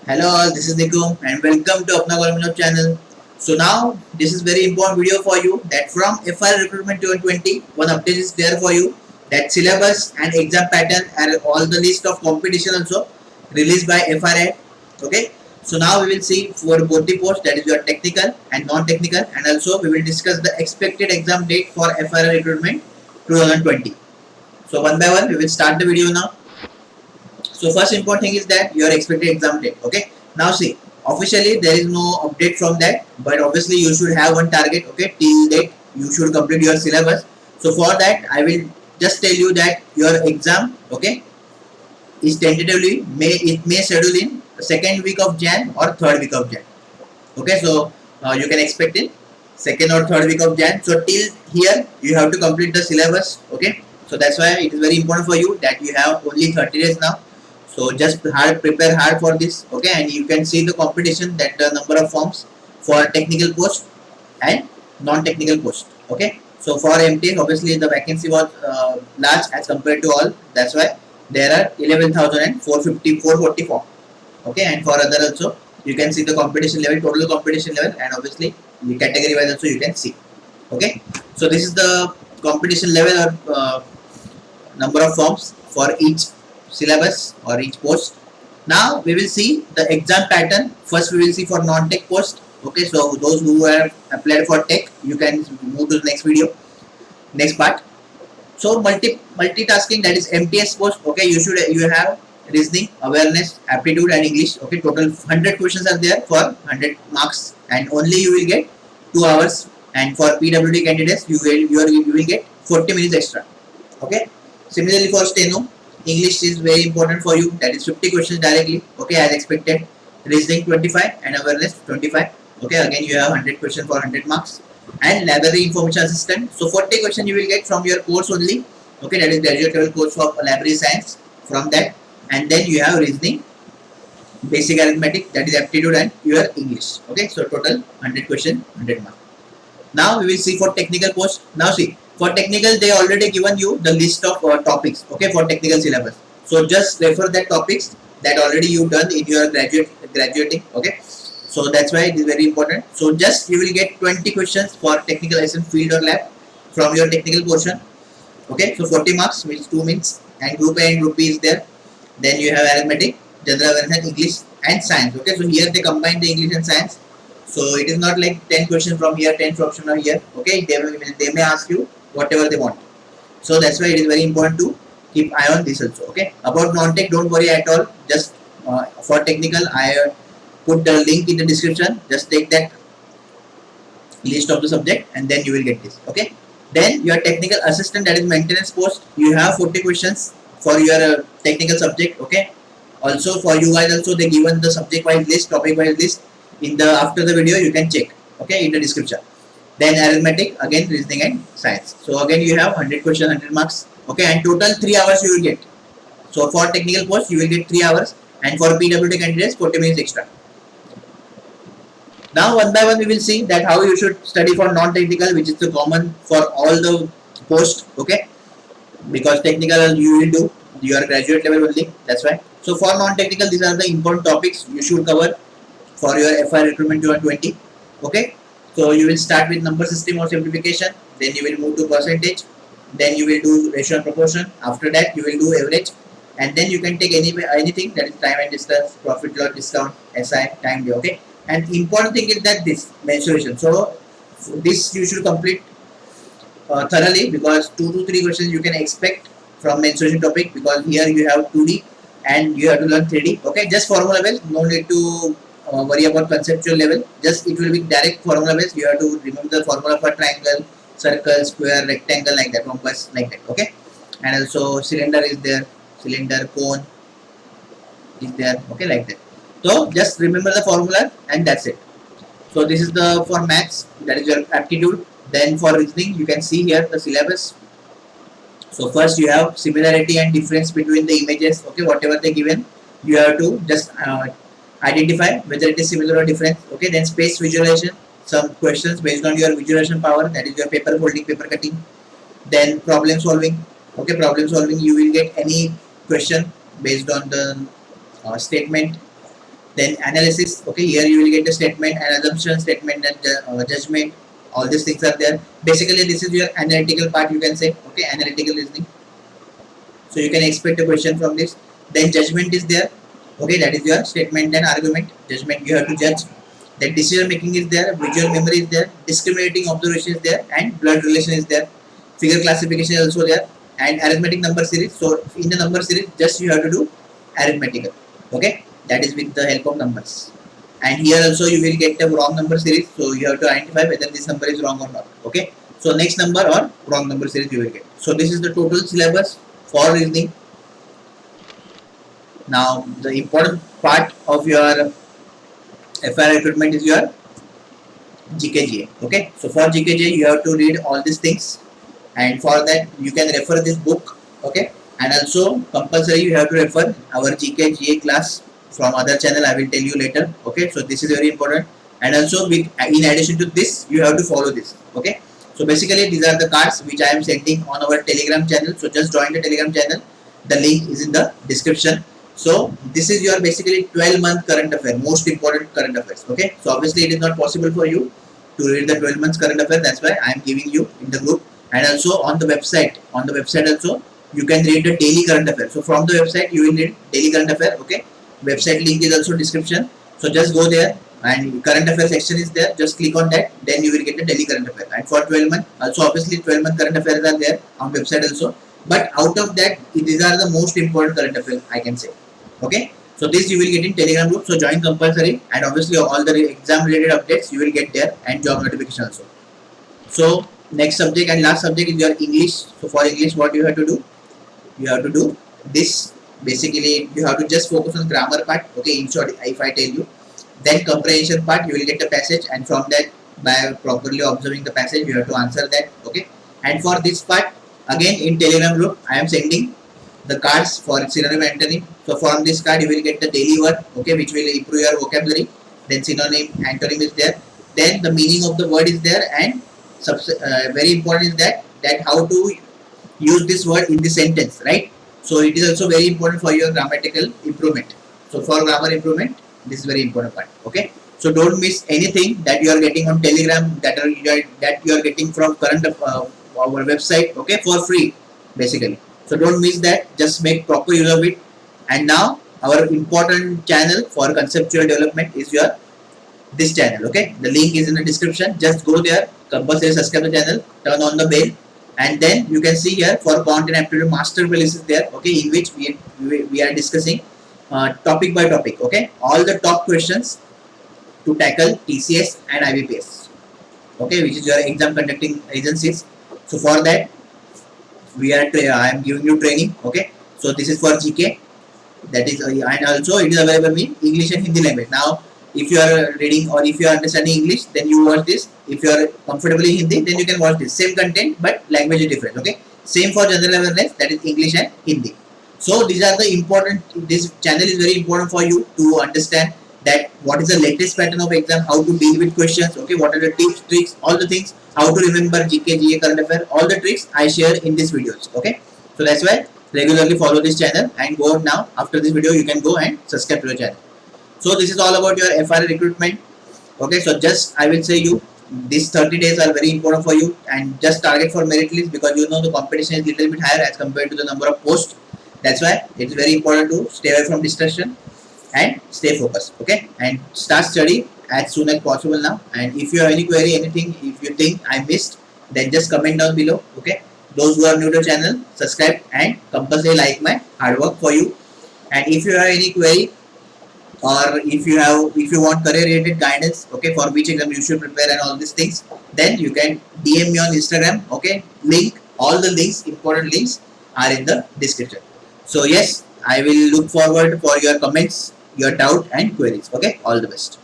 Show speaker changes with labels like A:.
A: Hello all, this is Nikum and welcome to Apna Government channel. So now this is very important video for you that from FR Recruitment 2020 one update is there for you that syllabus and exam pattern and all the list of competition also released by FRA. Okay, so now we will see for both the posts, that is your technical and non-technical, and also we will discuss the expected exam date for FR Recruitment 2020. So one by one we will start the video now. So first important thing is that your expected exam date. Okay. Now see, officially there is no update from that, but obviously you should have one target. Okay, till date you should complete your syllabus. So for that, I will just tell you that your exam, okay, is tentatively may schedule in second week of Jan or third week of Jan. Okay, so you can expect it second or third week of Jan. So till here you have to complete the syllabus. Okay, so that's why it is very important for you that you have only 30 days now. So just prepare hard for this. Okay, and you can see the competition, that the number of forms for technical post and non-technical post. Okay, so for MTS obviously the vacancy was large as compared to all. That's why there are 11,440 forms. Okay, and for other also you can see the competition level, total competition level, and obviously the category wise also you can see. Okay, so this is the competition level or number of forms for each syllabus or each post. Now we will see the exam pattern. First we will see for non-tech post. Okay, so those who have applied for tech, you can move to the next video, next part. So multitasking, that is MTS post. Okay, you have reasoning, awareness, aptitude, and English. Okay, total 100 questions are there for 100 marks, and only you will get 2 hours. And for PWD candidates, you will get 40 minutes extra. Okay. Similarly for steno, English is very important for you. That is 50 questions directly. Okay, as expected. Reasoning 25 and awareness 25. Okay, again you have 100 questions for 100 marks. And library information assistant. So 40 questions you will get from your course only. Okay, that is graduate level course of library science. From that, and then you have reasoning, basic arithmetic, that is aptitude, and your English. Okay, so total 100 question, 100 marks. Now we will see for technical post. Now see, for technical they already given you the list of topics. Okay, for technical syllabus. So just refer that topics that already you done in your graduating. Okay, so that's why it is very important. So just you will get 20 questions for technical lesson, field or lab from your technical portion. Okay, so 40 marks means 2 minutes, and group A and group B is there. Then you have arithmetic, general awareness, English, and science. Okay, so here they combine the English and science. So it is not like 10 questions from here, 10 questions from here. Okay, they may ask you whatever they want. So that's why it is very important to keep eye on this also. Okay, about non-tech, don't worry at all. Just for technical, I put the link in the description. Just take that list of the subject, and then you will get this. Okay, then your technical assistant, that is maintenance post, you have 40 questions for your technical subject. Okay, also for you guys also they given the subject wise list, topic wise list in the after the video, you can check. Okay, in the description. Then arithmetic, again reasoning and science. So again you have 100 question, 100 marks. Okay, and total 3 hours you will get. So for technical post you will get 3 hours, and for PWD candidates 40 minutes extra. Now one by one we will see that how you should study for non-technical, which is the common for all the posts. Okay, because technical you will do your graduate level only. That's why. So for non-technical, these are the important topics you should cover for your FI recruitment 2020. Okay, so you will start with number system or simplification. Then you will move to percentage. Then you will do ratio and proportion. After that, you will do average, and then you can take anything, that is time and distance, profit loss, discount, SI, time day. Okay, and important thing is that this mensuration. So this you should complete thoroughly, because 2 to 3 questions you can expect from mensuration topic, because here you have 2D and you have to learn 3D. Okay, just formula based, no need to worry about conceptual level. Just it will be direct formula based. You have to remember the formula for triangle, circle, square, rectangle, like that, compass, like that. Okay, and also cylinder is there, cylinder, cone is there. Okay, like that. So just remember the formula and that's it. So this is the for maths, that is your aptitude. Then for reasoning, you can see here the syllabus. So first you have similarity and difference between the images. Okay, whatever they given, you have to just identify whether it is similar or different. Okay, then space visualization, some questions based on your visualization power, that is your paper folding, paper cutting. Then problem solving. Okay, problem solving, you will get any question based on the statement. Then analysis, okay, here you will get a statement and assumption, statement and judgment. All these things are there. Basically this is your analytical part, you can say, okay, analytical reasoning. So you can expect a question from this. Then judgment is there, okay, that is your statement and argument. Judgment, you have to judge. Then decision making is there, visual memory is there, discriminating observation is there, and blood relation is there. Figure classification is also there, and arithmetic number series. So in the number series, just you have to do arithmetical, okay, that is with the help of numbers. And here also you will get a wrong number series, so you have to identify whether this number is wrong or not, okay. So next number or wrong number series you will get. So this is the total syllabus for reasoning. Now the important part of your FIR recruitment is your GKGA, okay. So for GKGA you have to read all these things, and for that you can refer this book, okay. And also compulsory you have to refer our GKGA class from other channel, I will tell you later, okay. So this is very important. And also with, in addition to this, you have to follow this, okay. So basically these are the cards which I am sending on our Telegram channel. So just join the Telegram channel, the link is in the description. So this is your basically 12-month current affair, most important current affairs, okay. So obviously it is not possible for you to read the 12 months current affair, that's why I am giving you in the group. And also on the website also you can read the daily current affair. So from the website you will read daily current affair, okay. Website link is also description, so just go there, and current affairs section is there, just click on that, then you will get the daily current affair. And for 12 months also, obviously 12-month current affairs are there on website also, but out of that these are the most important current affairs, I can say, okay. So this you will get in Telegram group, so join compulsory, and obviously all the exam related updates you will get there, and job notification also. So next subject and last subject is your English. So for English what you have to do, you have to do this. Basically you have to just focus on grammar part, okay. In short, if I tell you, then comprehension part, you will get a passage, and from that, by properly observing the passage, you have to answer that, okay. And for this part, again in Telegram group I am sending the cards for synonym and antonym. So from this card you will get the daily word, okay, which will improve your vocabulary. Then synonym, antonym is there, then the meaning of the word is there, and very important is that how to use this word in the sentence, right. So it is also very important for your grammatical improvement. So for grammar improvement, this is very important part, okay. So don't miss anything that you are getting on Telegram, that you are getting from current our website, okay, for free basically. So don't miss that, just make proper use of it. And now our important channel for conceptual development is your this channel, okay. The link is in the description, just go there, compulsory subscribe the channel, turn on the bell, and then you can see here for content aptitude master playlist is there, okay, in which we are discussing topic by topic, okay, all the top questions to tackle TCS and IBPS, okay, which is your exam conducting agencies. So for that I am giving you training, okay. So this is for GK, that is and also it is available in English and Hindi language. Now if you are reading or if you are understanding English, then you watch this. If you are comfortable in Hindi, then you can watch this. Same content but language is different, okay. Same for general awareness, that is English and Hindi. So these are the important, this channel is very important for you to understand that what is the latest pattern of exam, how to deal with questions, okay, what are the tips, tricks, all the things, how to remember GK, GA, current affair, all the tricks I share in these videos, okay. So that's why regularly follow this channel, and go now after this video you can go and subscribe to the channel. So this is all about your FIR recruitment, okay. So just I will say you, these 30 days are very important for you, and just target for merit list, because you know the competition is little bit higher as compared to the number of posts. That's why it's very important to stay away from distraction and stay focused, okay, and start study as soon as possible now. And if you have any query, anything, if you think I missed, then just comment down below, okay. Those who are new to the channel, subscribe and compulsory like my hard work for you. And if you have any query, or if you want career related guidance, okay, for which exam you should prepare and all these things, then you can DM me on Instagram, okay. Link, all the links, important links are in the description. So yes, I will look forward for your comments, your doubt and queries, okay. All the best.